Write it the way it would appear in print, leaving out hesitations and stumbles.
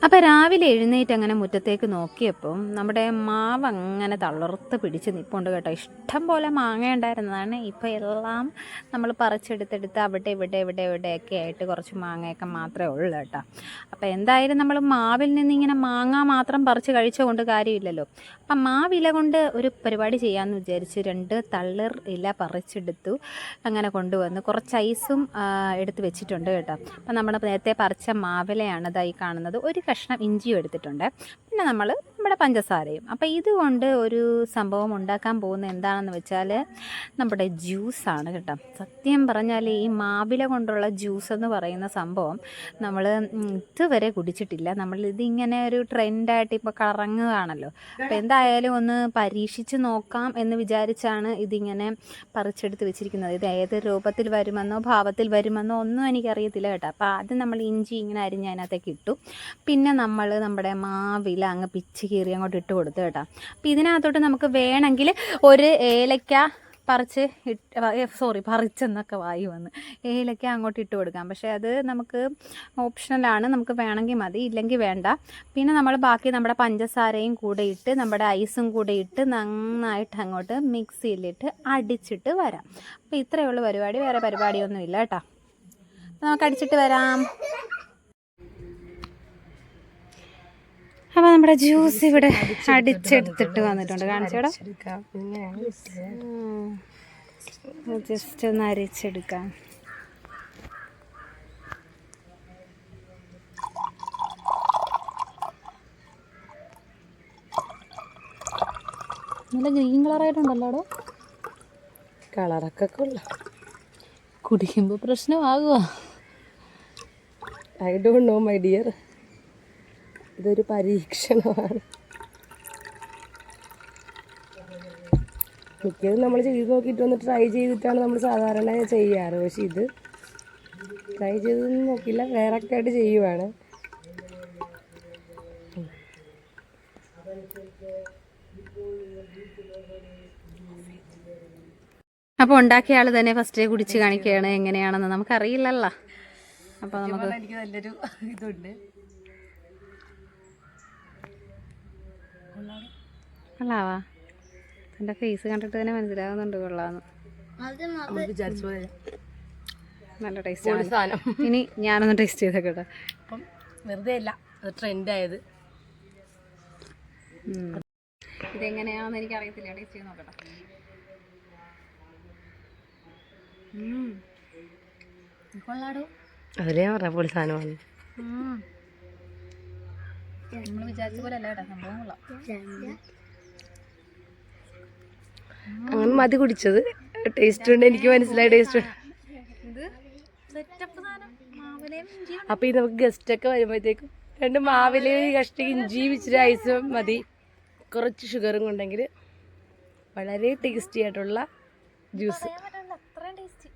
അപ്പോൾ രാവിലെ എഴുന്നേറ്റ് അങ്ങനെ മുറ്റത്തേക്ക് നോക്കിയപ്പം നമ്മുടെ മാവ് അങ്ങനെ തളർത്ത് പിടിച്ച് നിൽപ്പുണ്ട് കേട്ടോ. ഇഷ്ടം പോലെ മാങ്ങ ഉണ്ടായിരുന്നതാണ്. ഇപ്പോൾ എല്ലാം നമ്മൾ പറിച്ചെടുത്തെടുത്ത് അവിടെ ഇവിടെയൊക്കെ ആയിട്ട് കുറച്ച് മാങ്ങയൊക്കെ മാത്രമേ ഉള്ളൂ കേട്ടോ. അപ്പോൾ എന്തായാലും നമ്മൾ മാവിൽ നിന്ന് ഇങ്ങനെ മാങ്ങ മാത്രം പറിച്ച് കഴിച്ചുകൊണ്ട് കാര്യമില്ലല്ലോ. അപ്പം മാവില കൊണ്ട് ഒരു പരിപാടി ചെയ്യാമെന്ന് വിചാരിച്ച് 2 തളിർ ഇല പറിച്ചെടുത്തു. അങ്ങനെ കൊണ്ടുവന്ന് കുറച്ച് ഐസും എടുത്ത് വെച്ചിട്ടുണ്ട് കേട്ടോ. അപ്പം നമ്മൾ നേരത്തെ പറിച്ച മാവിലയാണ് ഇതായി കാണുന്നത്. ഒരു കഷ്ണം ഇഞ്ചിയും എടുത്തിട്ടുണ്ട്. പിന്നെ നമ്മുടെ പഞ്ചസാരയും. അപ്പോൾ ഇതുകൊണ്ട് ഒരു സംഭവം ഉണ്ടാക്കാൻ പോകുന്നത് എന്താണെന്ന് വെച്ചാൽ നമ്മുടെ ജ്യൂസാണ് കേട്ടോ. സത്യം പറഞ്ഞാൽ ഈ മാവില കൊണ്ടുള്ള ജ്യൂസ് എന്ന് പറയുന്ന സംഭവം നമ്മൾ ഇതുവരെ കുടിച്ചിട്ടില്ല. നമ്മളിതിങ്ങനെ ഒരു ട്രെൻഡായിട്ട് ഇപ്പോൾ കറങ്ങുകയാണല്ലോ. അപ്പോൾ എന്തായാലും ഒന്ന് പരീക്ഷിച്ച് നോക്കാം എന്ന് വിചാരിച്ചാണ് ഇതിങ്ങനെ പറിച്ചെടുത്ത് വെച്ചിരിക്കുന്നത്. ഇത് ഏത് രൂപത്തിൽ വരുമെന്നോ ഭാവത്തിൽ വരുമെന്നോ ഒന്നും എനിക്കറിയത്തില്ല കേട്ടോ. അപ്പോൾ ആദ്യം നമ്മൾ ഇഞ്ചി ഇങ്ങനെ അരിഞ്ഞ് അതിനകത്തേക്ക് ഇട്ടു. പിന്നെ നമ്മുടെ മാവില അങ്ങ് പിച്ച് കീറി അങ്ങോട്ട് ഇട്ട് കൊടുത്തു കേട്ടോ. അപ്പോൾ ഇതിനകത്തോട്ട് നമുക്ക് വേണമെങ്കിൽ ഒരു ഏലക്ക പറിച്ചെന്നൊക്കെ വായി വന്ന് ഏലക്ക അങ്ങോട്ട് ഇട്ട് കൊടുക്കാം. പക്ഷേ അത് നമുക്ക് ഓപ്ഷണലാണ്. നമുക്ക് വേണമെങ്കിൽ മതി, ഇല്ലെങ്കിൽ വേണ്ട. പിന്നെ നമ്മൾ ബാക്കി നമ്മുടെ പഞ്ചസാരയും കൂടെ ഇട്ട് നമ്മുടെ ഐസും കൂടെ ഇട്ട് നന്നായിട്ട് അങ്ങോട്ട് മിക്സിയിലിട്ട് അടിച്ചിട്ട് വരാം. അപ്പോൾ ഇത്രയേ ഉള്ളൂ പരിപാടി, വേറെ പരിപാടിയൊന്നും ഇല്ല കേട്ടോ. അപ്പോൾ നമുക്ക് അടിച്ചിട്ട് വരാം. അപ്പോൾ നമ്മുടെ ജ്യൂസ് ഇവിടെ അടിച്ചെടുത്തിട്ട് വന്നിട്ടുണ്ട്. കാണിച്ചോടാ, ജസ്റ്റ് ഒന്ന് അരിച്ചെടുക്കാം. നല്ല ഗ്രീൻ കളറായിട്ടുണ്ടല്ലോ അവിടെ. കളറൊക്കെ കുടിക്കുമ്പോൾ പ്രശ്നമാകുമോ? I don't know my dear. ഇതൊരു പരീക്ഷണമാണ്. മിക്കതും നമ്മൾ ചെയ്ത് നോക്കിയിട്ട് ഒന്ന് ട്രൈ ചെയ്തിട്ടാണ് നമ്മൾ സാധാരണ ചെയ്യാറ്. പക്ഷെ ഇത് ട്രൈ ചെയ്തൊന്നും നോക്കില്ല, വേറെ ഒക്കെ ആയിട്ട് ചെയ്യുവാണ്. അപ്പോൾ ഉണ്ടാക്കിയ ആൾ തന്നെ ഫസ്റ്റ് കുടിച്ച് കാണിക്കുകയാണ് എങ്ങനെയാണെന്ന്. നമുക്കറിയില്ലല്ലോ. അപ്പോൾ നമുക്ക് എനിക്ക് നല്ലൊരു ഇതുണ്ട്. കൊള്ളാവാ? എൻ്റെ ഫേസ് കണ്ടിട്ട് തന്നെ മനസ്സിലാകുന്നുണ്ട് കൊള്ളാന്ന്. നല്ല ടേസ്റ്റ് ആണ്. ഇനി ഞാനൊന്ന് ടേസ്റ്റ് ചെയ്തേക്കട്ടെ. അപ്പം വെറുതെ അല്ല, അത് ട്രെൻഡായത്. ഇതെങ്ങനെയാണെന്ന് എനിക്ക് അറിയത്തില്ല. ടേസ്റ്റ് ചെയ്ത് നോക്കട്ടെ. കൊള്ളാടോ. അതിലേ പറഞ്ഞ പൊളി സാധനമാണ്. നമ്മൾ വിചാരിച്ച പോലെ അല്ല കേട്ടോ, സംഭവം കൊള്ളാം. അങ്ങനെ മതി കുടിച്ചത്. ടേസ്റ്റ് ഉണ്ട്, എനിക്ക് മനസ്സിലായ ടേസ്റ്റ്. ഇത് സെറ്റപ്പ് സാധനം. മാവിലയും ഇഞ്ചിയും. അപ്പോൾ ഈ നമുക്ക് ഗസ്റ്റൊക്കെ വരുമ്പോഴത്തേക്കും 2 മാവില് കഷ്ടി ഇഞ്ചി ഇച്ചിരി ഐസും മതി, കുറച്ച് ഷുഗറും ഉണ്ടെങ്കിൽ വളരെ ടേസ്റ്റി ആയിട്ടുള്ള ജ്യൂസ്. അത്രയും ടേസ്റ്റ്.